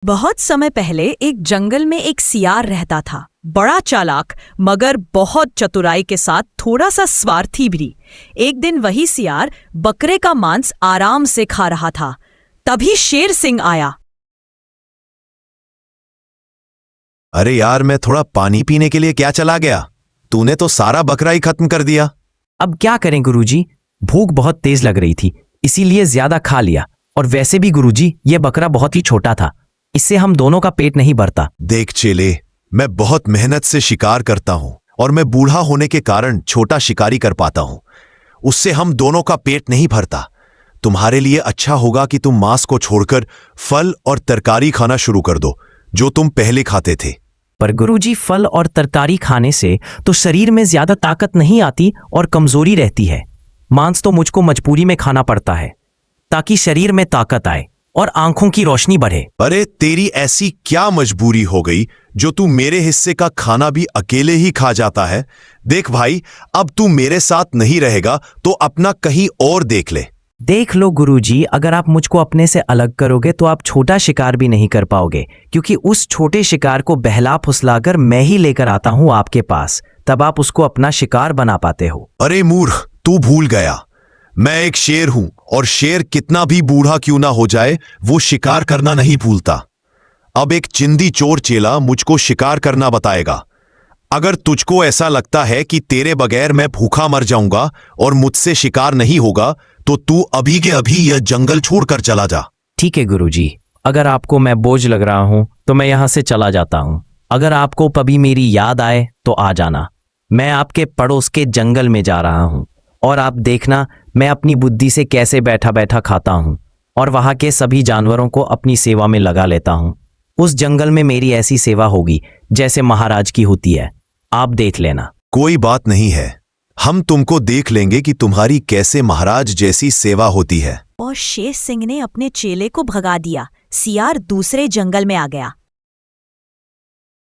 बहुत समय पहले एक जंगल में एक सियार रहता था। बड़ा चालाक मगर बहुत चतुराई के साथ थोड़ा सा स्वार्थी भी। एक दिन वही सियार बकरे का मांस आराम से खा रहा था। तभी शेर सिंह आया। अरे यार, मैं थोड़ा पानी पीने के लिए क्या चला गया, तूने तो सारा बकरा ही खत्म कर दिया। अब क्या करें गुरुजी, भूख बहुत तेज लग रही थी इसीलिए ज्यादा खा लिया। और वैसे भी गुरुजी, ये बकरा बहुत ही छोटा था, इससे हम दोनों का पेट नहीं भरता। देख चेले, मैं बहुत मेहनत से शिकार करता हूं और मैं बूढ़ा होने के कारण छोटा शिकारी कर पाता हूं। उससे हम दोनों का पेट नहीं भरता। तुम्हारे लिए अच्छा होगा कि तुम मांस को छोड़कर फल और तरकारी खाना शुरू कर दो, जो तुम पहले खाते थे। पर गुरुजी, फल और तरकारी खाने से तो शरीर में ज्यादा ताकत नहीं आती और कमजोरी रहती है। मांस तो मुझको मजबूरी में खाना पड़ता है ताकि शरीर में ताकत आए और आंखों की रोशनी बढ़े। अरे तेरी ऐसी क्या मजबूरी हो गई जो तू मेरे हिस्से का खाना भी अकेले ही खा जाता है? देख भाई, अब तू मेरे साथ नहीं रहेगा तो अपना कहीं और देख ले। देख लो गुरुजी, अगर आप मुझको अपने से अलग करोगे तो आप छोटा शिकार भी नहीं कर पाओगे, क्योंकि उस छोटे शिकार को बहला फुसलाकर मैं ही लेकर आता हूं आपके पास, तब आप उसको अपना शिकार बना पाते हो। अरे मूर्ख, तू भूल गया, मैं एक शेर हूं और शेर कितना भी बूढ़ा क्यों ना हो जाए वो शिकार करना नहीं भूलता। अब एक चिंदी चोर चेला मुझको शिकार करना बताएगा। अगर तुझको ऐसा लगता है कि तेरे बगैर मैं भूखा मर जाऊंगा और मुझसे शिकार नहीं होगा तो तू अभी के अभी यह जंगल छोड़कर चला जा। ठीक है गुरुजी, अगर आपको मैं बोझ लग रहा हूं तो मैं यहां से चला जाता हूं। अगर आपको कभी मेरी याद आए तो आ जाना। मैं आपके पड़ोस के जंगल में जा रहा हूं और आप देखना मैं अपनी बुद्धि से कैसे बैठा बैठा खाता हूं और वहां के सभी जानवरों को अपनी सेवा में लगा लेता हूं। उस जंगल में मेरी ऐसी सेवा होगी जैसे महाराज की होती है, आप देख लेना। कोई बात नहीं है, हम तुमको देख लेंगे कि तुम्हारी कैसे महाराज जैसी सेवा होती है। और शेर सिंह ने अपने चेले को भगा दिया। सियार दूसरे जंगल में आ गया।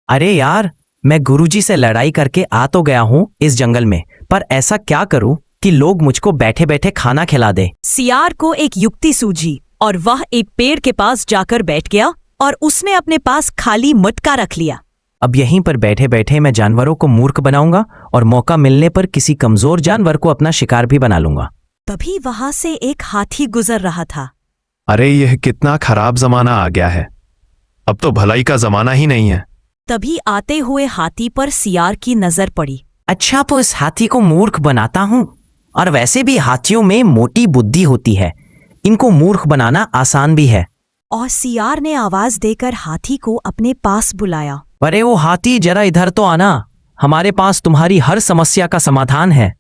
अरे यार, मैं गुरुजी से लड़ाई करके आ तो गया हूं इस जंगल में, पर ऐसा क्या करूं कि लोग मुझको बैठे बैठे खाना खिला दे। सियार को एक युक्ति सूझी और वह एक पेड़ के पास जाकर बैठ गया और उसने अपने पास खाली मटका रख लिया। अब यहीं पर बैठे बैठे मैं जानवरों को मूर्ख बनाऊंगा और मौका मिलने पर किसी कमजोर जानवर को अपना शिकार भी बना लूंगा। तभी वहां से एक हाथी गुजर रहा था। अरे यह कितना खराब जमाना आ गया है, अब तो भलाई का जमाना ही नहीं है। तभी आते हुए हाथी पर सियार की नजर पड़ी। अच्छा, तो इस हाथी को मूर्ख बनाता हूं, और वैसे भी हाथियों में मोटी बुद्धि होती है, इनको मूर्ख बनाना आसान भी है। और सियार ने आवाज देकर हाथी को अपने पास बुलाया। अरे वो हाथी, जरा इधर तो आना, हमारे पास तुम्हारी हर समस्या का समाधान है।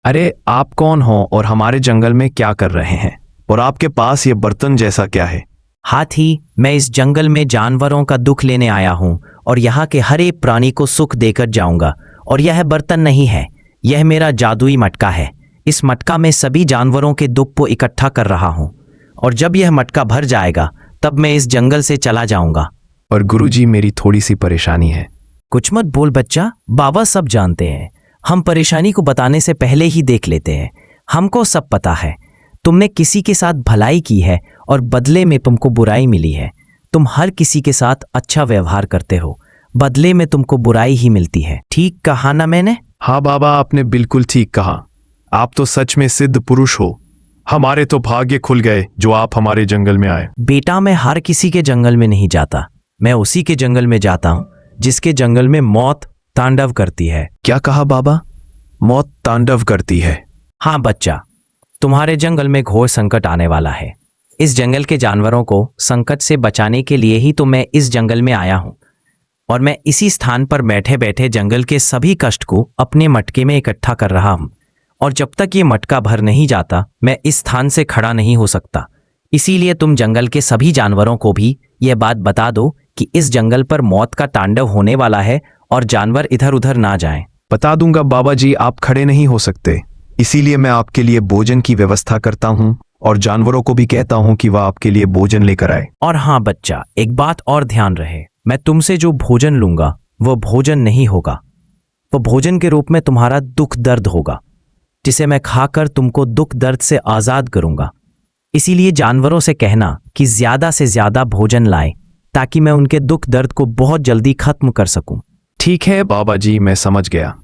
अरे आप कौन हो और हमारे जंगल में क्या कर रहे हैं, और आपके पास ये बर्तन जैसा क्या है? हाथी, मैं इस जंगल में जानवरों का दुख लेने आया हूं और यहाँ के हर एक प्राणी को सुख देकर जाऊंगा। और यह बर्तन नहीं है, यह मेरा जादुई मटका है। इस मटका में सभी जानवरों के दुख को इकट्ठा कर रहा हूं, और जब यह मटका भर जाएगा तब मैं इस जंगल से चला जाऊंगा। और गुरुजी, मेरी थोड़ी सी परेशानी है। कुछ मत बोल बच्चा, बाबा सब जानते हैं। हम परेशानी को बताने से पहले ही देख लेते हैं। हमको सब पता है। तुमने किसी के साथ भलाई की है और बदले में तुमको बुराई मिली है। तुम हर किसी के साथ अच्छा व्यवहार करते हो, बदले में तुमको बुराई ही मिलती है। ठीक कहा ना मैंने? हाँ बाबा, आपने बिल्कुल ठीक कहा। आप तो सच में सिद्ध पुरुष हो। हमारे तो भाग्य खुल गए जो आप हमारे जंगल में आए। बेटा, मैं हर किसी के जंगल में नहीं जाता, मैं उसी के जंगल में जाता हूँ जिसके जंगल में मौत तांडव करती है। क्या कहा बाबा? मौत तांडव करती है? हाँ बच्चा, तुम्हारे जंगल में घोर संकट आने वाला है। इस जंगल के जानवरों को संकट से बचाने के लिए ही तो मैं इस जंगल में आया हूँ, और मैं इसी स्थान पर बैठे बैठे जंगल के सभी कष्ट को अपने मटके में इकट्ठा कर रहा हूँ। और जब तक ये मटका भर नहीं जाता मैं इस स्थान से खड़ा नहीं हो सकता। इसीलिए तुम जंगल के सभी जानवरों को भी यह बात बता दो कि इस जंगल पर मौत का तांडव होने वाला है और जानवर इधर उधर ना जाएं। बता दूंगा बाबा जी, आप खड़े नहीं हो सकते, इसीलिए मैं आपके लिए भोजन की व्यवस्था करता हूँ और जानवरों को भी कहता हूँ कि वह आपके लिए भोजन लेकर आए। और हाँ बच्चा, एक बात और ध्यान रहे, मैं तुमसे जो भोजन लूंगा वो भोजन नहीं होगा, वो भोजन के रूप में तुम्हारा दुख दर्द होगा। जिसे मैं खाकर तुमको दुख दर्द से आजाद करूंगा। इसीलिए जानवरों से कहना कि ज्यादा से ज्यादा भोजन लाए ताकि मैं उनके दुख दर्द को बहुत जल्दी खत्म कर सकूं। ठीक है बाबा जी, मैं समझ गया।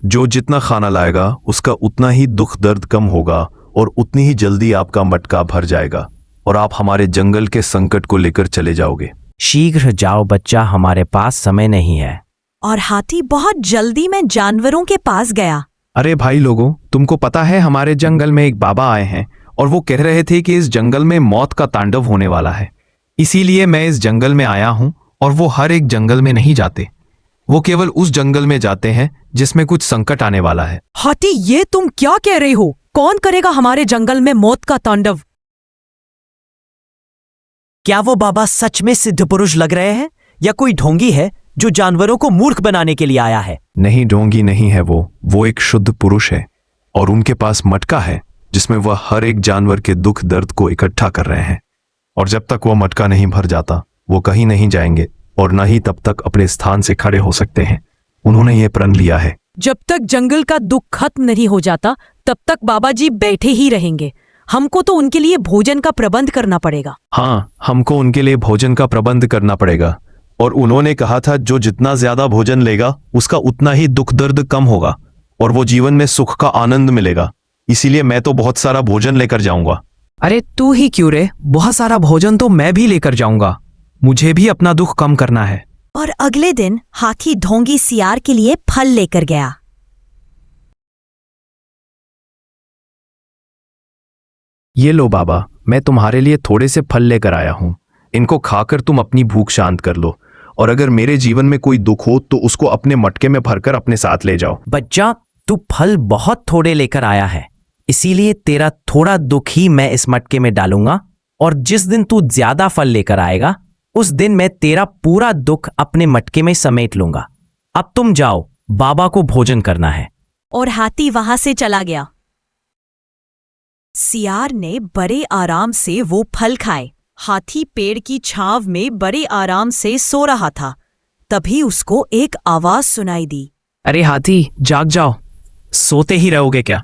जो जितना खाना लाएगा उसका उतना ही दुख दर्द कम होगा और उतनी ही जल्दी आपका मटका भर जाएगा और आप हमारे जंगल के संकट को लेकर चले जाओगे। शीघ्र जाओ बच्चा, हमारे पास समय नहीं है। और हाथी बहुत जल्दी में जानवरों के पास गया। अरे भाई लोगों, तुमको पता है हमारे जंगल में एक बाबा आए हैं और वो कह रहे थे कि इस जंगल में मौत का तांडव होने वाला है। इसीलिए मैं इस जंगल में आया हूं। और वो हर एक जंगल में नहीं जाते, वो केवल उस जंगल में जाते हैं जिसमें कुछ संकट आने वाला है। हाथी, ये तुम क्या कह रहे हो? कौन करेगा हमारे जंगल में मौत का तांडव? क्या वो बाबा सच में सिद्ध पुरुष लग रहे हैं या कोई ढोंगी है जो जानवरों को मूर्ख बनाने के लिए आया है? नहीं, ढोंगी नहीं है वो एक शुद्ध पुरुष है और उनके पास मटका है जिसमें वह हर एक जानवर के दुख दर्द को इकट्ठा कर रहे हैं। और जब तक वह मटका नहीं भर जाता वो कहीं नहीं जाएंगे और न ही तब तक अपने स्थान से खड़े हो सकते हैं। उन्होंने ये प्रण लिया है। जब तक जंगल का दुख खत्म नहीं हो जाता तब तक बाबा जी बैठे ही रहेंगे। हमको तो उनके लिए भोजन का प्रबंध करना पड़ेगा। हाँ, हमको उनके लिए भोजन का प्रबंध करना पड़ेगा। और उन्होंने कहा था जो जितना ज्यादा भोजन लेगा उसका उतना ही दुख दर्द कम होगा और वो जीवन में सुख का आनंद मिलेगा। इसीलिए मैं तो बहुत सारा भोजन लेकर जाऊंगा। अरे तू ही क्यों रे, बहुत सारा भोजन तो मैं भी लेकर जाऊंगा। मुझे भी अपना दुख कम करना है। और अगले दिन हाथी ढोंगी सियार के लिए फल लेकर गया। ये लो बाबा, मैं तुम्हारे लिए थोड़े से फल लेकर आया हूं। इनको खाकर तुम अपनी भूख शांत कर लो और अगर मेरे जीवन में कोई दुख हो तो उसको अपने मटके में भरकर अपने साथ ले जाओ। बच्चा, तू फल बहुत थोड़े लेकर आया है, इसीलिए तेरा थोड़ा दुख ही मैं इस मटके में डालूंगा और जिस दिन तू ज्यादा फल लेकर आएगा उस दिन मैं तेरा पूरा दुख अपने मटके में समेट लूंगा। अब तुम जाओ, बाबा को भोजन करना है। और हाथी वहां से चला गया। सियार ने बड़े आराम से वो फल खाए। हाथी पेड़ की छांव में बड़े आराम से सो रहा था। तभी उसको एक आवाज सुनाई दी। अरे हाथी, जाग जाओ। सोते ही रहोगे क्या?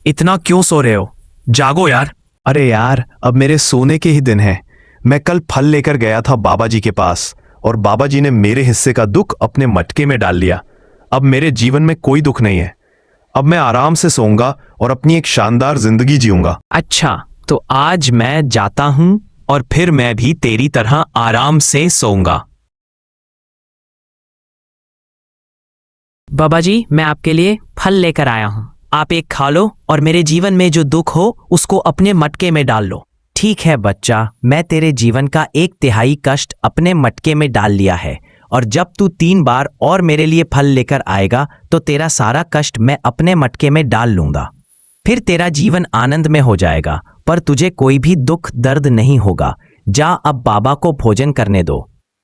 इतना क्यों सो रहे हो? जागो यार। अरे यार, अब मेरे सोने के ही दिन है। मैं कल फल लेकर गया था बाबा जी के पास और बाबा जी ने मेरे हिस्से का दुख अपने मटके में डाल लिया। अब मेरे जीवन में कोई दुख नहीं है। अब मैं आराम से सोऊंगा और अपनी एक शानदार जिंदगी जीऊंगा। अच्छा, तो आज मैं जाता हूं और फिर मैं भी तेरी तरह आराम से सोऊंगा। बाबा जी, मैं आपके लिए फल लेकर आया हूं। आप एक खा लो और मेरे जीवन में जो दुख हो उसको अपने मटके में डाल लो। ठीक है बच्चा, मैं तेरे जीवन का 1/3 कष्ट अपने मटके में डाल लिया है और जब तू 3 बार और मेरे लिए फल लेकर आएगा तो तेरा सारा कष्ट मैं अपने मटके में डाल लूंगा। फिर तेरा जीवन आनंद में हो जाएगा, पर तुझे कोई भी दुख दर्द नहीं होगा। जा, अब बाबा को भोजन करने दो।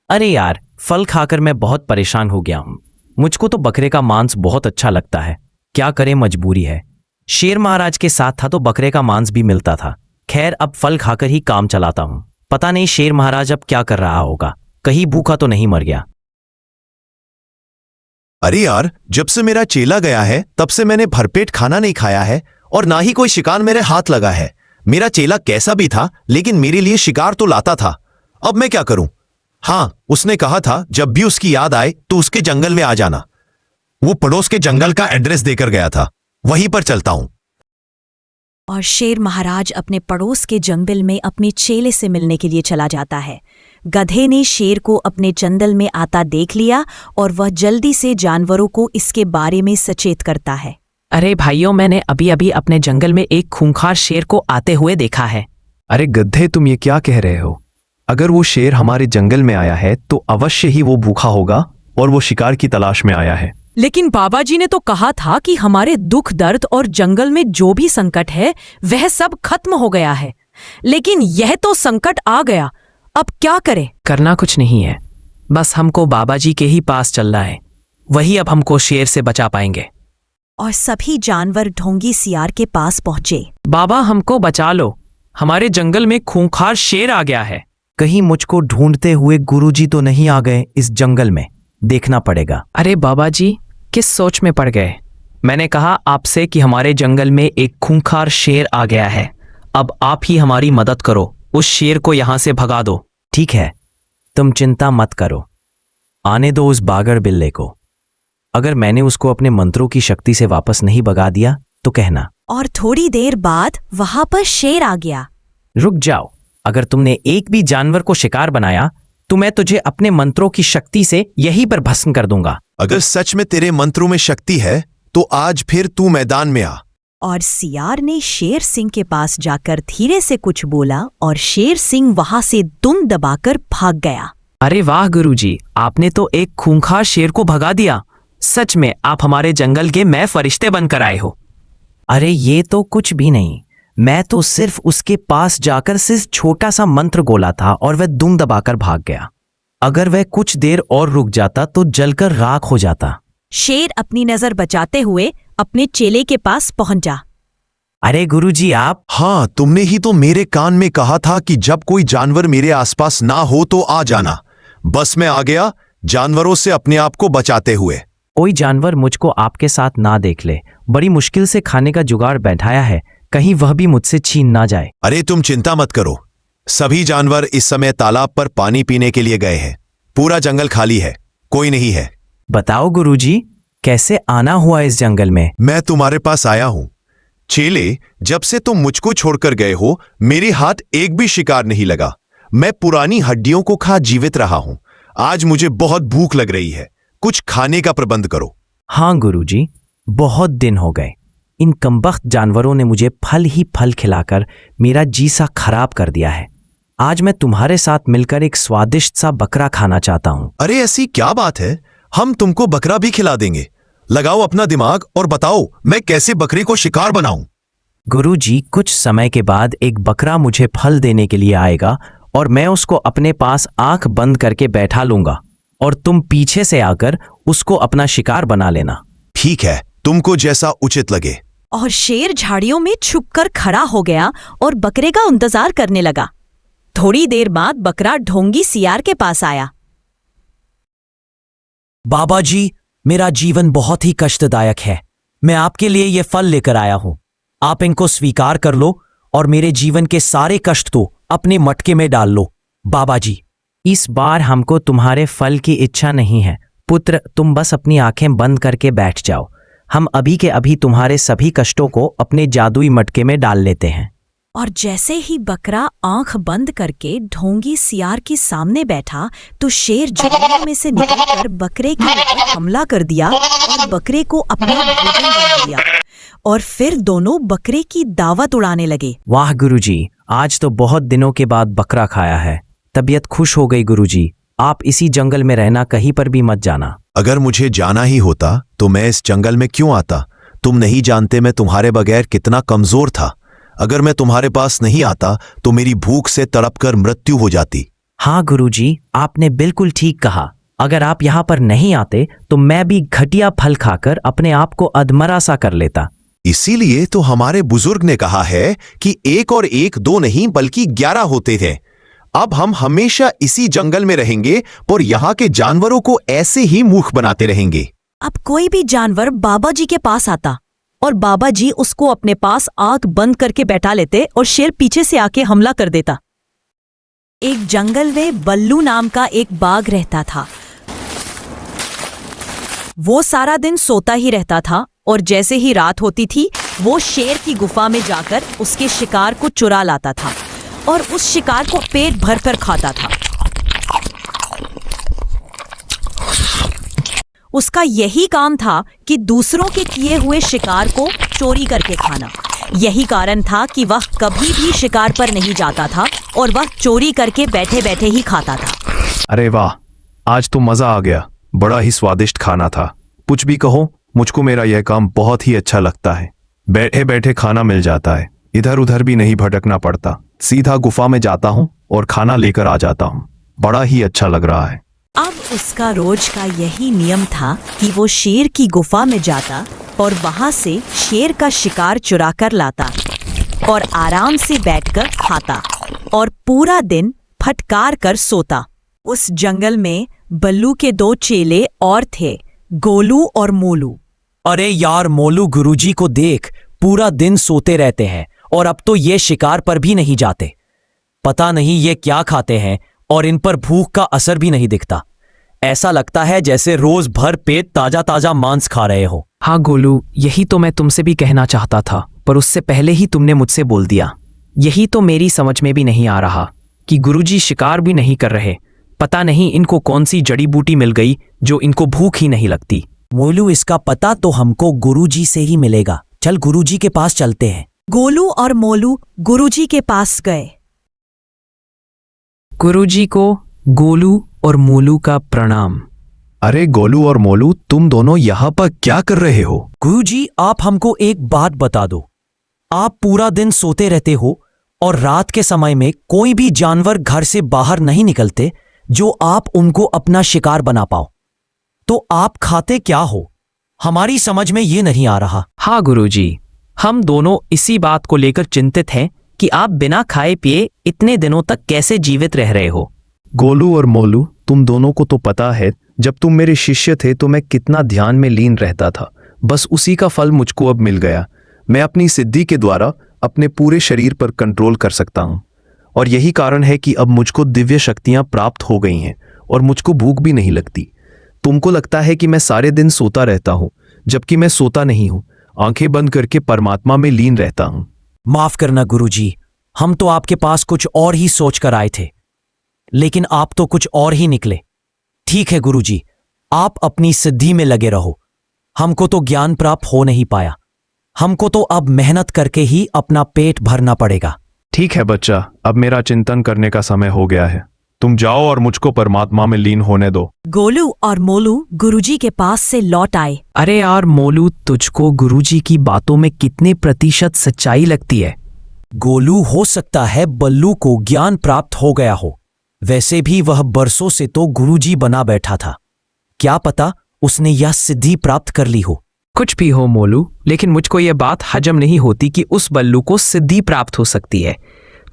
अरे यार, फल खाकर मैं बहुत परेशान हो गया हूं। मुझको तो बकरे का मांस बहुत अच्छा लगता है, क्या करें, मजबूरी है। शेर महाराज के साथ था तो बकरे का मांस भी मिलता था। खैर, अब फल खाकर ही काम चलाता हूं। पता नहीं शेर महाराज अब क्या कर रहा होगा, कहीं भूखा तो नहीं मर गया। अरे यार, जब से मेरा चेला गया है तब से मैंने भरपेट खाना नहीं खाया है और ना ही कोई शिकार मेरे हाथ लगा है। मेरा चेला कैसा भी था लेकिन मेरे लिए शिकार तो लाता था। अब मैं क्या करूं? हाँ, उसने कहा था जब भी उसकी याद आए तो उसके जंगल में आ जाना। वो पड़ोस के जंगल का एड्रेस देकर गया था, वहीं पर चलता हूं। और शेर महाराज अपने पड़ोस के जंगल में अपने चेले से मिलने के लिए चला जाता है। गधे ने शेर को अपने जंगल में आता देख लिया और वह जल्दी से जानवरों को इसके बारे में सचेत करता है। अरे भाइयों, मैंने अभी अभी अपने जंगल में एक खूंखार शेर को आते हुए देखा है। अरे गधे, तुम ये क्या कह रहे हो? अगर वो शेर हमारे जंगल में आया है तो अवश्य ही वो भूखा होगा और वो शिकार की तलाश में आया है। लेकिन बाबा जी ने तो कहा था कि हमारे दुख दर्द और जंगल में जो भी संकट है वह सब खत्म हो गया है। लेकिन यह तो संकट आ गया, अब क्या करें? करना कुछ नहीं है, बस हमको बाबा जी के ही पास चलना है। वही अब हमको शेर से बचा पाएंगे। और सभी जानवर ढोंगी सियार के पास पहुंचे। बाबा, हमको बचा लो, हमारे जंगल में खूंखार शेर आ गया है। कहीं मुझको ढूंढते हुए गुरुजी तो नहीं आ गए इस जंगल में, देखना पड़ेगा। अरे बाबा जी, किस सोच में पड़ गए? मैंने कहा आपसे कि हमारे जंगल में एक खूंखार शेर आ गया है। अब आप ही हमारी मदद करो, उस शेर को यहां से भगा दो। ठीक है, तुम चिंता मत करो। आने दो उस बागर बिल्ले को। अगर मैंने उसको अपने मंत्रों की शक्ति से वापस नहीं भगा दिया तो कहना। और थोड़ी देर बाद वहां पर शेर आ गया। रुक जाओ, अगर तुमने एक भी जानवर को शिकार बनाया तो मैं तुझे अपने मंत्रों की शक्ति से यहीं पर भस्म कर दूंगा। अगर सच में तेरे मंत्रों में शक्ति है तो आज फिर तू मैदान में आ। और सियार ने शेर सिंह के पास जाकर धीरे से कुछ बोला और शेर सिंह वहां से दुम दबाकर भाग गया। अरे वाह गुरुजी, आपने तो एक खूंखार शेर को भगा दिया। सच में आप हमारे जंगल के मैं फरिश्ते बनकर आए हो। अरे ये तो कुछ भी नहीं, मैं तो सिर्फ उसके पास जाकर सिर्फ छोटा सा मंत्र बोला था और वह दुम दबाकर भाग गया। अगर वह कुछ देर और रुक जाता तो जलकर राख हो जाता। शेर अपनी नजर बचाते हुए अपने चेले के पास पहुंचा। अरे गुरुजी आप। हाँ, तुमने ही तो मेरे कान में कहा था कि जब कोई जानवर मेरे आसपास ना हो तो आ जाना। बस मैं आ गया, जानवरों से अपने आप को बचाते हुए। कोई जानवर मुझको आपके साथ ना देख ले। बड़ी मुश्किल से खाने का जुगाड़ बैठाया है, कहीं वह भी मुझसे छीन ना जाए। अरे तुम चिंता मत करो, सभी जानवर इस समय तालाब पर पानी पीने के लिए गए हैं। पूरा जंगल खाली है, कोई नहीं है। बताओ गुरुजी, कैसे आना हुआ इस जंगल में? मैं तुम्हारे पास आया हूं। चेले, जब से तुम मुझको छोड़कर गए हो मेरे हाथ एक भी शिकार नहीं लगा। मैं पुरानी हड्डियों को खा जीवित रहा हूं। आज मुझे बहुत भूख लग रही है, कुछ खाने का प्रबंध करो। हाँ गुरुजी, बहुत दिन हो गए। इन कमबख्त जानवरों ने मुझे फल ही फल खिलाकर मेरा जी सा खराब कर दिया है। आज मैं तुम्हारे साथ मिलकर एक स्वादिष्ट सा बकरा खाना चाहता हूँ। अरे ऐसी क्या बात है, हम तुमको बकरा भी खिला देंगे। लगाओ अपना दिमाग और बताओ मैं कैसे बकरे को शिकार बनाऊं। गुरुजी, कुछ समय के बाद एक बकरा मुझे फल देने के लिए आएगा और मैं उसको अपने पास आंख बंद करके बैठा लूंगा और तुम पीछे से आकर उसको अपना शिकार बना लेना। ठीक है, तुमको जैसा उचित लगे। और शेर झाड़ियों में छुपकर खड़ा हो गया और बकरे का इंतजार करने लगा। थोड़ी देर बाद बकरा ढोंगी सियार के पास आया। बाबा जी, मेरा जीवन बहुत ही कष्टदायक है। मैं आपके लिए ये फल लेकर आया हूं। आप इनको स्वीकार कर लो और मेरे जीवन के सारे कष्ट तो अपने मटके में डाल लो। बाबा जी, इस बार हमको तुम्हारे फल की इच्छा नहीं है। पुत्र, तुम बस अपनी आंखें बंद करके बैठ जाओ। हम अभी के अभी तुम्हारे सभी कष्टों को अपने जादुई मटके में डाल लेते हैं। और जैसे ही बकरा आंख बंद करके ढोंगी सियार के सामने बैठा तो शेर जंगल में से निकलकर बकरे के ऊपर हमला कर दिया और बकरे को अपना भोजन बना लिया। और फिर दोनों बकरे की दावत उड़ाने लगे। वाह गुरुजी, आज तो बहुत दिनों के बाद बकरा खाया है। तबीयत खुश हो गई गुरुजी। आप इसी जंगल में रहना, कहीं पर भी मत जाना। अगर मुझे जाना ही होता तो मैं इस जंगल में क्यों आता? तुम नहीं जानते मैं तुम्हारे बगैर कितना कमजोर था। अगर मैं तुम्हारे पास नहीं आता तो मेरी भूख से तड़पकर मृत्यु हो जाती। हाँ गुरुजी, आपने बिल्कुल ठीक कहा। अगर आप यहाँ पर नहीं आते तो मैं भी घटिया फल खाकर अपने आप को अधमरा सा कर लेता। इसीलिए तो हमारे बुजुर्ग ने कहा है कि 1 और 1 2 नहीं बल्कि 11 होते थे। अब हम हमेशा इसी जंगल में रहेंगे और यहाँ के जानवरों को ऐसे ही मूर्ख बनाते रहेंगे। अब कोई भी जानवर बाबा जी के पास आता और बाबा जी उसको अपने पास आंख बंद करके बैठा लेते और शेर पीछे से आके हमला कर देता। एक जंगल में बल्लू नाम का एक बाघ रहता था। वो सारा दिन सोता ही रहता था और जैसे ही रात होती थी वो शेर की गुफा में जाकर उसके शिकार को चुरा लाता था और उस शिकार को पेट भरकर खाता था। उसका यही काम था कि दूसरों के किए हुए शिकार को चोरी करके खाना। यही कारण था कि वह कभी भी शिकार पर नहीं जाता था और वह चोरी करके बैठे बैठे ही खाता था। अरे वाह, आज तो मजा आ गया। बड़ा ही स्वादिष्ट खाना था। कुछ भी कहो, मुझको मेरा यह काम बहुत ही अच्छा लगता है। बैठे बैठे खाना मिल जाता है, इधर उधर भी नहीं भटकना पड़ता। सीधा गुफा में जाता हूँ और खाना लेकर आ जाता हूँ। बड़ा ही अच्छा लग रहा है। अब उसका रोज का यही नियम था कि वो शेर की गुफा में जाता और वहां से शेर का शिकार चुरा कर लाता और आराम से बैठकर खाता और पूरा दिन फटकार कर सोता। उस जंगल में बल्लू के 2 चेले और थे, गोलू और मोलू। अरे यार मोलू, गुरुजी को देख, पूरा दिन सोते रहते हैं और अब तो ये शिकार पर भी नहीं जाते। पता नहीं ये क्या खाते हैं और इन पर भूख का असर भी नहीं दिखता। ऐसा लगता है जैसे रोज भर पेट ताजा ताजा मांस खा रहे हो। हाँ गोलू, यही तो मैं तुमसे भी कहना चाहता था, पर उससे पहले ही तुमने मुझसे बोल दिया। यही तो मेरी समझ में भी नहीं आ रहा कि गुरुजी शिकार भी नहीं कर रहे। पता नहीं इनको कौन सी जड़ी बूटी मिल गई जो इनको भूख ही नहीं लगती। मोलू, इसका पता तो हमको गुरुजी से ही मिलेगा। चल गुरुजी के पास चलते हैं। गोलू और मोलू गुरुजी के पास गए। गुरुजी को गोलू और मोलू का प्रणाम। अरे गोलू और मोलू, तुम दोनों यहाँ पर क्या कर रहे हो? गुरुजी, आप हमको एक बात बता दो। आप पूरा दिन सोते रहते हो और रात के समय में कोई भी जानवर घर से बाहर नहीं निकलते जो आप उनको अपना शिकार बना पाओ। तो आप खाते क्या हो? हमारी समझ में ये नहीं आ रहा। हाँ गुरुजी, हम दोनों इसी बात को लेकर चिंतित हैं कि आप बिना खाए पिए इतने दिनों तक कैसे जीवित रह रहे हो। गोलू और मोलू, तुम दोनों को तो पता है जब तुम मेरे शिष्य थे तो मैं कितना ध्यान में लीन रहता था। बस उसी का फल मुझको अब मिल गया। मैं अपनी सिद्धि के द्वारा अपने पूरे शरीर पर कंट्रोल कर सकता हूँ और यही कारण है कि अब मुझको दिव्य शक्तियां प्राप्त हो गई हैं और मुझको भूख भी नहीं लगती। तुमको लगता है कि मैं सारे दिन सोता रहता हूँ, जबकि मैं सोता नहीं हूँ। आंखें बंद करके परमात्मा में लीन रहता हूँ। माफ करना गुरुजी, हम तो आपके पास कुछ और ही सोच कर आए थे, लेकिन आप तो कुछ और ही निकले। ठीक है गुरुजी, आप अपनी सिद्धि में लगे रहो। हमको तो ज्ञान प्राप्त हो नहीं पाया। हमको तो अब मेहनत करके ही अपना पेट भरना पड़ेगा। ठीक है बच्चा, अब मेरा चिंतन करने का समय हो गया है। तुम जाओ और मुझको परमात्मा में लीन होने दो। गोलू और मोलू गुरुजी के पास से लौट आए। अरे यार मोलू, तुझको गुरुजी की बातों में कितने प्रतिशत सच्चाई लगती है? गोलू, हो सकता है बल्लू को ज्ञान प्राप्त हो गया हो। वैसे भी वह बरसों से तो गुरुजी बना बैठा था। क्या पता उसने यह सिद्धि प्राप्त कर ली हो। कुछ भी हो मोलू, लेकिन मुझको यह बात हजम नहीं होती कि उस बल्लू को सिद्धि प्राप्त हो सकती है।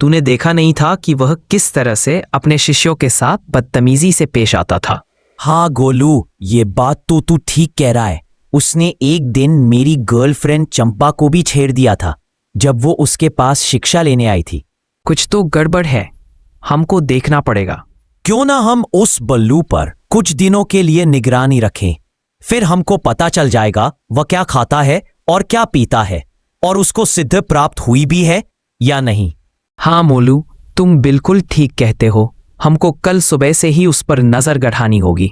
तूने देखा नहीं था कि वह किस तरह से अपने शिष्यों के साथ बदतमीजी से पेश आता था। हाँ गोलू, ये बात तो तू ठीक कह रहा है। उसने एक दिन मेरी गर्लफ्रेंड चंपा को भी छेड़ दिया था जब वो उसके पास शिक्षा लेने आई थी। कुछ तो गड़बड़ है, हमको देखना पड़ेगा। क्यों ना हम उस बल्लू पर कुछ दिनों के लिए निगरानी रखें। फिर हमको पता चल जाएगा वह क्या खाता है और क्या पीता है और उसको सिद्ध प्राप्त हुई भी है या नहीं। हाँ मोलू, तुम बिल्कुल ठीक कहते हो। हमको कल सुबह से ही उस पर नजर गढ़ानी होगी,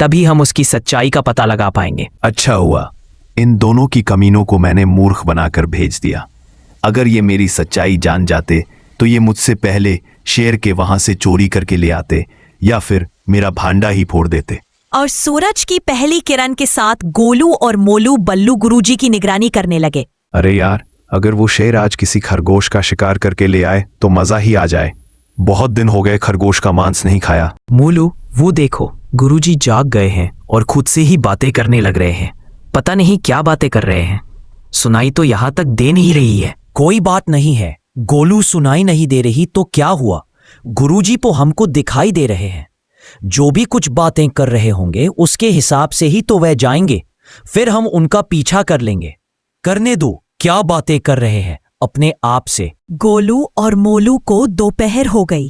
तभी हम उसकी सच्चाई का पता लगा पाएंगे। अच्छा हुआ इन दोनों की कमीनों को मैंने मूर्ख बनाकर भेज दिया। अगर ये मेरी सच्चाई जान जाते तो ये मुझसे पहले शेर के वहां से चोरी करके ले आते या फिर मेरा भांडा ही फोड़ देते। और सूरज की पहली किरण के साथ गोलू और मोलू बल्लू गुरुजी की निगरानी करने लगे। अरे यार, अगर वो शेर आज किसी खरगोश का शिकार करके ले आए तो मजा ही आ जाए। बहुत दिन हो गए खरगोश का मांस नहीं खाया। मोलू, वो देखो, गुरुजी जाग गए हैं और खुद से ही बातें करने लग रहे हैं। पता नहीं क्या बातें कर रहे हैं। सुनाई तो यहाँ तक दे नहीं रही है। कोई बात नहीं है गोलू, सुनाई नहीं दे रही तो क्या हुआ? गुरुजी तो हमको दिखाई दे रहे हैं। जो भी कुछ बातें कर रहे होंगे उसके हिसाब से ही तो वह जाएंगे। फिर हम उनका पीछा कर लेंगे। करने दो, क्या बातें कर रहे हैं अपने आप से। गोलू और मोलू को दोपहर हो गई।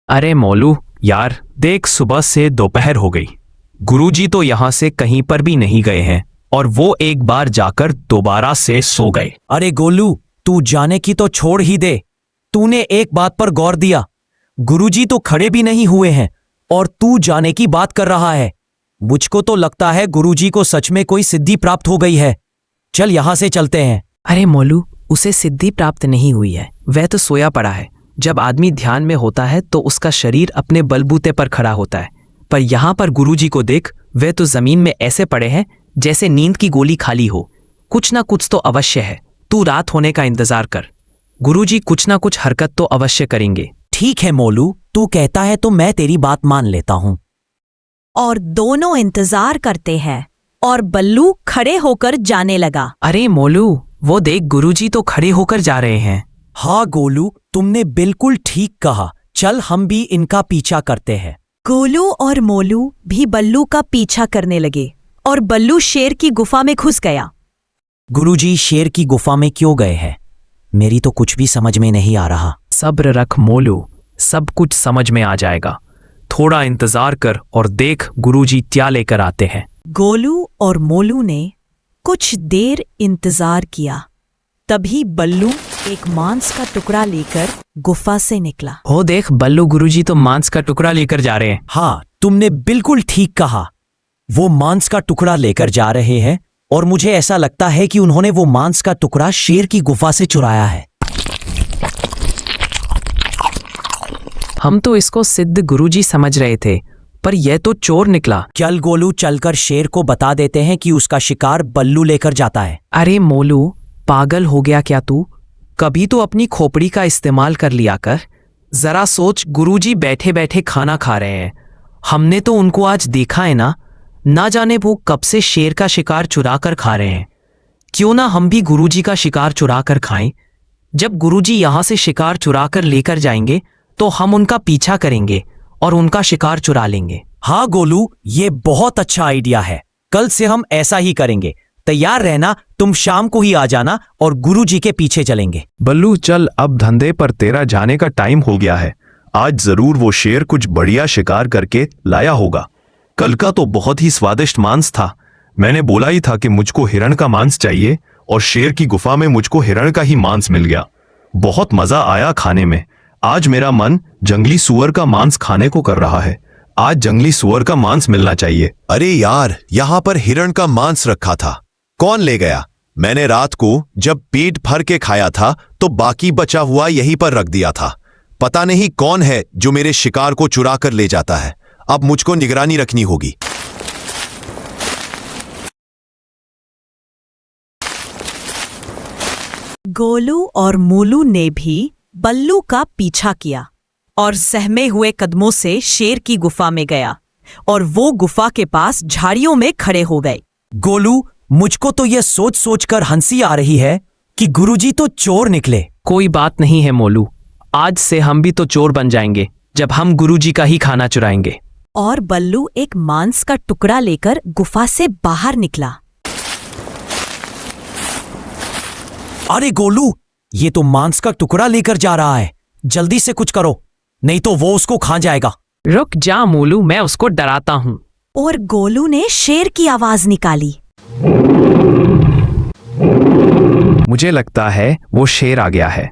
अरे मोलू यार, देख, सुबह से दोपहर हो गई। गुरुजी तो यहाँ से कहीं पर भी नहीं गए हैं और वो एक बार जाकर दोबारा से सो गए। अरे गोलू, तू जाने की तो छोड़ ही दे। तूने एक बात पर गौर दिया? गुरुजी तो खड़े भी नहीं हुए हैं और तू जाने की बात कर रहा है। मुझको तो लगता है गुरुजी को सच में कोई सिद्धि प्राप्त हो गई है। चल यहां से चलते हैं। अरे मोलू, उसे सिद्धि प्राप्त नहीं हुई है, वह तो सोया पड़ा है। जब आदमी ध्यान में होता है तो उसका शरीर अपने बलबूते पर खड़ा होता है, पर यहाँ पर गुरुजी को देख, वे तो जमीन में ऐसे पड़े हैं जैसे नींद की गोली खाली हो। कुछ ना कुछ तो अवश्य है। तू रात होने का इंतजार कर, गुरुजी कुछ ना कुछ हरकत तो अवश्य करेंगे। ठीक है मोलू, तू कहता है तो मैं तेरी बात मान लेता हूं। और दोनों इंतजार करते हैं और बल्लू खड़े होकर जाने लगा। अरे मोलू, वो देख, गुरुजी तो खड़े होकर जा रहे हैं। हाँ गोलू, तुमने बिल्कुल ठीक कहा। चल हम भी इनका पीछा करते हैं। गोलू और मोलू भी बल्लू का पीछा करने लगे और बल्लू शेर की गुफा में घुस गया। गुरुजी, शेर की गुफा में क्यों गए हैं? मेरी तो कुछ भी समझ में नहीं आ रहा। सब्र रख मोलू, सब कुछ समझ में आ जाएगा। थोड़ा इंतजार कर और देख गुरुजी क्या लेकर आते हैं। गोलू और मोलू ने कुछ देर इंतजार किया। तभी बल्लू एक मांस का टुकड़ा लेकर गुफा से निकला। हो देख बल्लू, गुरुजी तो मांस का टुकड़ा लेकर जा रहे हैं। हाँ, तुमने बिल्कुल ठीक कहा। वो मांस का टुकड़ा लेकर जा रहे हैं और मुझे ऐसा लगता है कि उन्होंने वो मांस का टुकड़ा शेर की गुफा से चुराया है। हम तो इसको सिद्ध गुरुजी समझ रहे थे, पर यह तो चोर निकला। चल गोलू, चलकर शेर को बता देते हैं कि उसका शिकार बल्लू लेकर जाता है। अरे मोलू, पागल हो गया क्या तू? कभी तो अपनी खोपड़ी का इस्तेमाल कर लिया कर। जरा सोच, गुरुजी बैठे बैठे खाना खा रहे हैं। हमने तो उनको आज देखा है ना जाने वो कब से शेर का शिकार चुरा कर खा रहे हैं। क्यों ना हम भी गुरुजी का शिकार चुरा कर खाएं? जब गुरुजी यहां से शिकार चुरा कर लेकर जाएंगे तो हम उनका पीछा करेंगे और उनका शिकार चुरा लेंगे। हाँ गोलू, ये बहुत अच्छा आइडिया है। कल से हम ऐसा ही करेंगे। तैयार रहना, तुम शाम को ही आ जाना और गुरुजी के पीछे चलेंगे। बल्लू चल, अब धंधे पर तेरा जाने का टाइम हो गया है। आज जरूर वो शेर कुछ बढ़िया शिकार करके लाया होगा। कल का तो बहुत ही स्वादिष्ट मांस था। मैंने बोला ही था कि मुझको हिरण का मांस चाहिए और शेर की गुफा में मुझको हिरण का ही मांस मिल गया। बहुत मजा आया खाने में। आज मेरा मन जंगली सुअर का मांस खाने को कर रहा है। आज जंगली सुअर का मांस मिलना चाहिए। अरे यार, यहाँ पर हिरण का मांस रखा था, कौन ले गया? मैंने रात को जब पेट भर के खाया था तो बाकी बचा हुआ यहीं पर रख दिया था। पता नहीं कौन है जो मेरे शिकार को चुरा कर ले जाता है। अब मुझको निगरानी रखनी होगी। गोलू और मोलू ने भी बल्लू का पीछा किया और सहमे हुए कदमों से शेर की गुफा में गया और वो गुफा के पास झाड़ियों में खड़े हो गए। गोलू, मुझको तो यह सोच सोचकर हंसी आ रही है कि गुरुजी तो चोर निकले। कोई बात नहीं है मोलू, आज से हम भी तो चोर बन जाएंगे जब हम गुरुजी का ही खाना चुराएंगे। और बल्लू एक मांस का टुकड़ा लेकर गुफा से बाहर निकला। अरे गोलू, ये तो मांस का टुकड़ा लेकर जा रहा है। जल्दी से कुछ करो, नहीं तो वो उसको खा जाएगा। रुक जा मोलू, मैं उसको डराता हूँ। और गोलू ने शेर की आवाज निकाली। मुझे लगता है वो शेर आ गया है।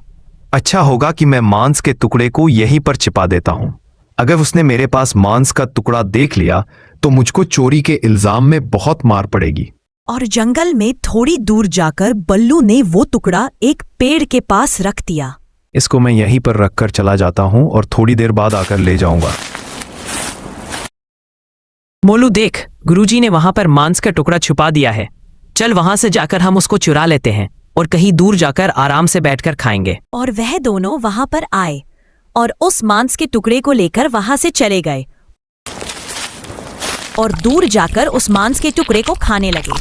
अच्छा होगा कि मैं मांस के टुकड़े को यहीं पर छिपा देता हूँ। अगर उसने मेरे पास मांस का टुकड़ा देख लिया तो मुझको चोरी के इल्जाम में बहुत मार पड़ेगी। और जंगल में थोड़ी दूर जाकर बल्लू ने वो टुकड़ा एक पेड़ के पास रख दिया। इसको मैं यहीं पर रखकर चला जाता हूँ और थोड़ी देर बाद आकर ले जाऊंगा। मोलू देख, गुरुजी ने वहां पर मांस का टुकड़ा छुपा दिया है। चल वहां से जाकर हम उसको चुरा लेते हैं और कहीं दूर जाकर आराम से बैठकर खाएंगे। और वह दोनों वहां पर आए और उस मांस के टुकड़े को लेकर वहां से चले गए और दूर जाकर उस मांस के टुकड़े को खाने लगे।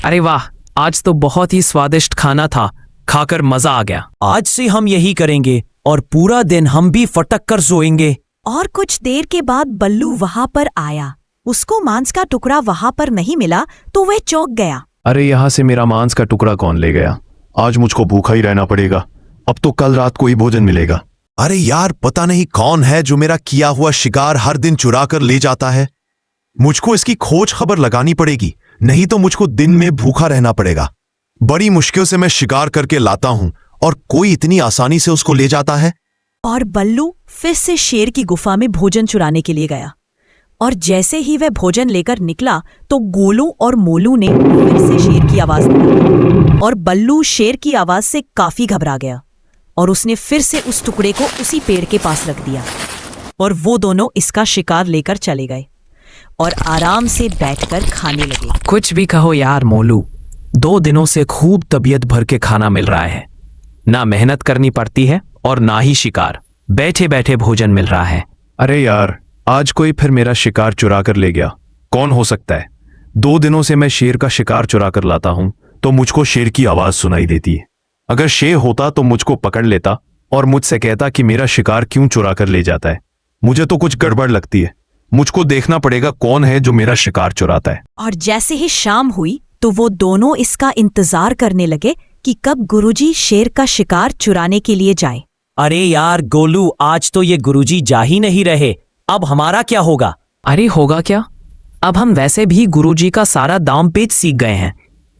अरे वाह, आज तो बहुत ही स्वादिष्ट खाना था, खाकर मजा आ गया। आज से हम यही करेंगे और पूरा दिन हम भी फटक कर सोएंगे। और कुछ देर के बाद बल्लू वहां पर आया। उसको मांस का टुकड़ा वहां पर नहीं मिला तो वह चौंक गया। अरे यहाँ से मेरा मांस का टुकड़ा कौन ले गया? आज मुझको भूखा ही रहना पड़ेगा। अब तो कल रात को ही भोजन मिलेगा। अरे यार, पता नहीं कौन है जो मेरा किया हुआ शिकार हर दिन चुरा कर ले जाता है। मुझको इसकी खोज खबर लगानी पड़ेगी, नहीं तो मुझको दिन में भूखा रहना पड़ेगा। बड़ी मुश्किल से मैं शिकार करके लाता हूं और कोई इतनी आसानी से उसको ले जाता है। और बल्लू फिर से शेर की गुफा में भोजन चुराने के लिए गया और जैसे ही वह भोजन लेकर निकला तो गोलू और मोलू ने फिर से शेर की आवाज निकाली और बल्लू शेर की आवाज से काफी घबरा गया और उसने फिर से उस टुकड़े को उसी पेड़ के पास रख दिया और वो दोनों इसका शिकार लेकर चले गए और आराम से बैठकर खाने लगे। कुछ भी कहो यार मोलू, 2 दिनों से खूब तबीयत भर के खाना मिल रहा है। ना मेहनत करनी पड़ती है और ना ही शिकार, बैठे बैठे भोजन मिल रहा है। अरे यार, आज कोई फिर मेरा शिकार चुरा कर ले गया। कौन हो सकता है? 2 दिनों से मैं शेर का शिकार चुरा कर लाता हूं तो मुझको शेर की आवाज सुनाई देती है। अगर शेर होता तो मुझको पकड़ लेता और मुझसे कहता कि मेरा शिकार क्यों चुरा कर ले जाता है। मुझे तो कुछ गड़बड़ लगती है। मुझको देखना पड़ेगा कौन है जो मेरा शिकार चुराता है। और जैसे ही शाम हुई तो वो दोनों इसका इंतजार करने लगे कि कब गुरुजी शेर का शिकार चुराने के लिए जाए। अरे यार गोलू, आज तो ये गुरुजी जा ही नहीं रहे, अब हमारा क्या होगा? अरे होगा क्या, अब हम वैसे भी गुरुजी का सारा दाम पेच सीख गए हैं।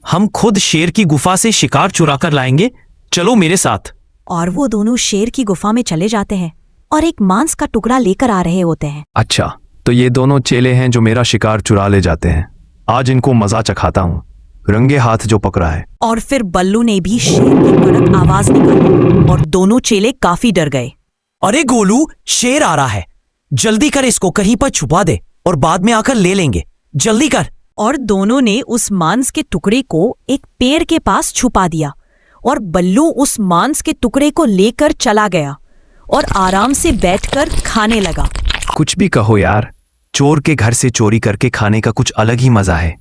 हम खुद शेर की गुफा से शिकार चुरा कर लाएंगे, चलो मेरे साथ। और वो दोनों शेर की गुफा में चले जाते हैं और एक मांस का टुकड़ा लेकर आ रहे होते हैं। अच्छा, तो ये दोनों चेले हैं जो मेरा शिकार चुरा ले जाते हैं। आज इनको मजा चखाता हूँ, रंगे हाथ जो पकड़ा है। और फिर बल्लू ने भी शेर की कड़क आवाज निकाली और दोनों चेले काफी डर गए। अरे गोलू, शेर आ रहा है, जल्दी कर, इसको कहीं पर छुपा दे और बाद में आकर ले लेंगे, जल्दी कर। और दोनों ने उस मांस के टुकड़े को एक पेड़ के पास छुपा दिया और बल्लू उस मांस के टुकड़े को लेकर चला गया और आराम से बैठकर खाने लगा। कुछ भी कहो यार, चोर के घर से चोरी करके खाने का कुछ अलग ही मजा है।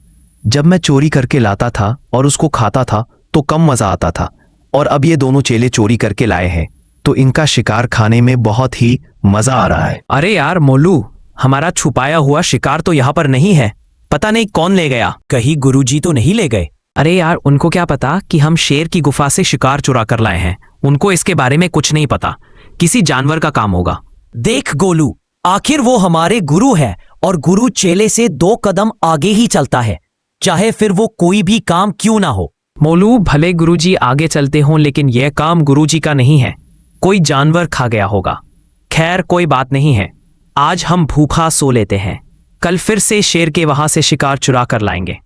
जब मैं चोरी करके लाता था और उसको खाता था तो कम मजा आता था, और अब ये दोनों चेले चोरी करके लाए हैं तो इनका शिकार खाने में बहुत ही मजा आ रहा है। अरे यार मोलू, हमारा छुपाया हुआ शिकार तो यहाँ पर नहीं है, पता नहीं कौन ले गया। कहीं गुरुजी तो नहीं ले गए? अरे यार, उनको क्या पता कि हम शेर की गुफा से शिकार चुरा कर लाए हैं। उनको इसके बारे में कुछ नहीं पता, किसी जानवर का काम होगा। देख गोलू, आखिर वो हमारे गुरु है और गुरु चेले से 2 कदम आगे ही चलता है, चाहे फिर वो कोई भी काम क्यों ना हो। मोलू, भले गुरुजी आगे चलते हों लेकिन यह काम गुरुजी का नहीं है, कोई जानवर खा गया होगा। खैर कोई बात नहीं है, आज हम भूखा सो लेते हैं, कल फिर से शेर के वहां से शिकार चुरा कर लाएंगे।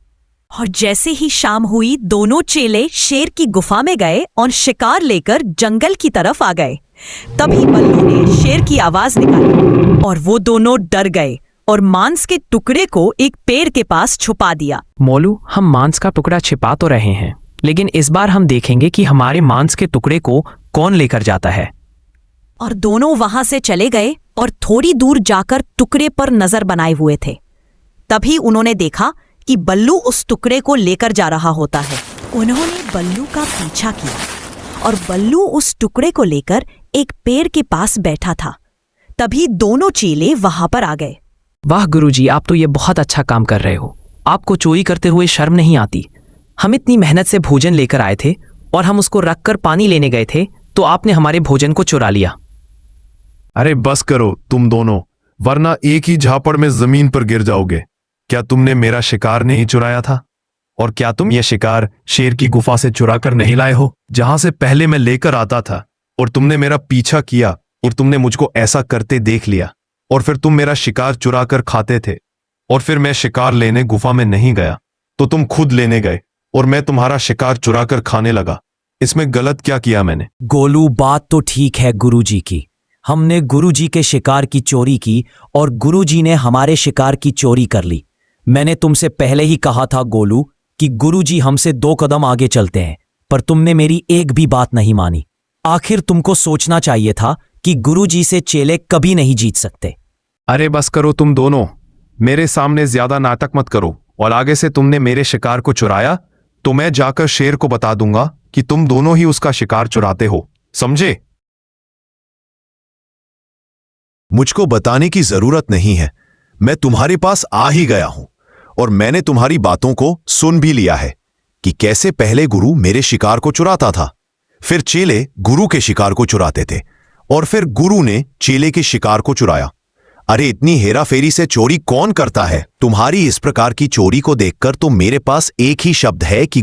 और जैसे ही शाम हुई दोनों चेले शेर की गुफा में गए और शिकार लेकर जंगल की तरफ आ गए। तभी बल्लू ने शेर की आवाज निकाली और वो दोनों डर गए और मांस के टुकड़े को एक पेड़ के पास छुपा दिया। मोलू, हम मांस का टुकड़ा छिपा तो रहे हैं, लेकिन इस बार हम देखेंगे कि हमारे मांस के टुकड़े को कौन लेकर जाता है। और दोनों वहां से चले गए और थोड़ी दूर जाकर टुकड़े पर नजर बनाए हुए थे। तभी उन्होंने देखा कि बल्लू उस टुकड़े को लेकर जा रहा होता है। उन्होंने बल्लू का पीछा किया और बल्लू उस टुकड़े को लेकर एक पेड़ के पास बैठा था। तभी दोनों चेले वहां पर आ गए। वाह गुरुजी, आप तो ये बहुत अच्छा काम कर रहे हो, आपको चोरी करते हुए शर्म नहीं आती। हम इतनी मेहनत से भोजन लेकर आए थे और हम उसको रखकर पानी लेने गए थे तो आपने हमारे भोजन को चुरा लिया। अरे बस करो तुम दोनों, वरना एक ही झापड़ में जमीन पर गिर जाओगे। क्या तुमने मेरा शिकार नहीं चुराया था? और क्या तुम ये शिकार शेर की गुफा से चुरा कर नहीं लाए हो, जहां से पहले मैं लेकर आता था? और तुमने मेरा पीछा किया और तुमने मुझको ऐसा करते देख लिया, और फिर तुम मेरा शिकार चुरा कर खाते थे, और फिर मैं शिकार लेने गुफा में नहीं गया तो तुम खुद लेने गए और मैं तुम्हारा शिकार चुरा कर खाने लगा। इसमें गलत क्या किया मैंने? गोलू, बात तो ठीक है गुरुजी की, हमने गुरुजी के शिकार की चोरी की और गुरुजी ने हमारे शिकार की चोरी कर ली। मैंने तुमसे पहले ही कहा था गोलू कि गुरुजी हमसे 2 कदम आगे चलते हैं, पर तुमने मेरी एक भी बात नहीं मानी। आखिर तुमको सोचना चाहिए था कि गुरुजी से चेले कभी नहीं जीत सकते। अरे बस करो तुम दोनों, मेरे सामने ज्यादा नाटक मत करो, और आगे से तुमने मेरे शिकार को चुराया तो मैं जाकर शेर को बता दूंगा कि तुम दोनों ही उसका शिकार चुराते हो, समझे? मुझको बताने की जरूरत नहीं है, मैं तुम्हारे पास आ ही गया हूं और मैंने तुम्हारी बातों को सुन भी लिया है कि कैसे पहले गुरु मेरे शिकार को चुराता था, फिर चेले गुरु के शिकार को चुराते थे और फिर गुरु ने चेले के शिकार को चुराया। अरे इतनी हेराफेरी से चोरी कौन करता है? तुम्हारी इस प्रकार की चोरी को देखकर तो मेरे पास एक ही शब्द है कि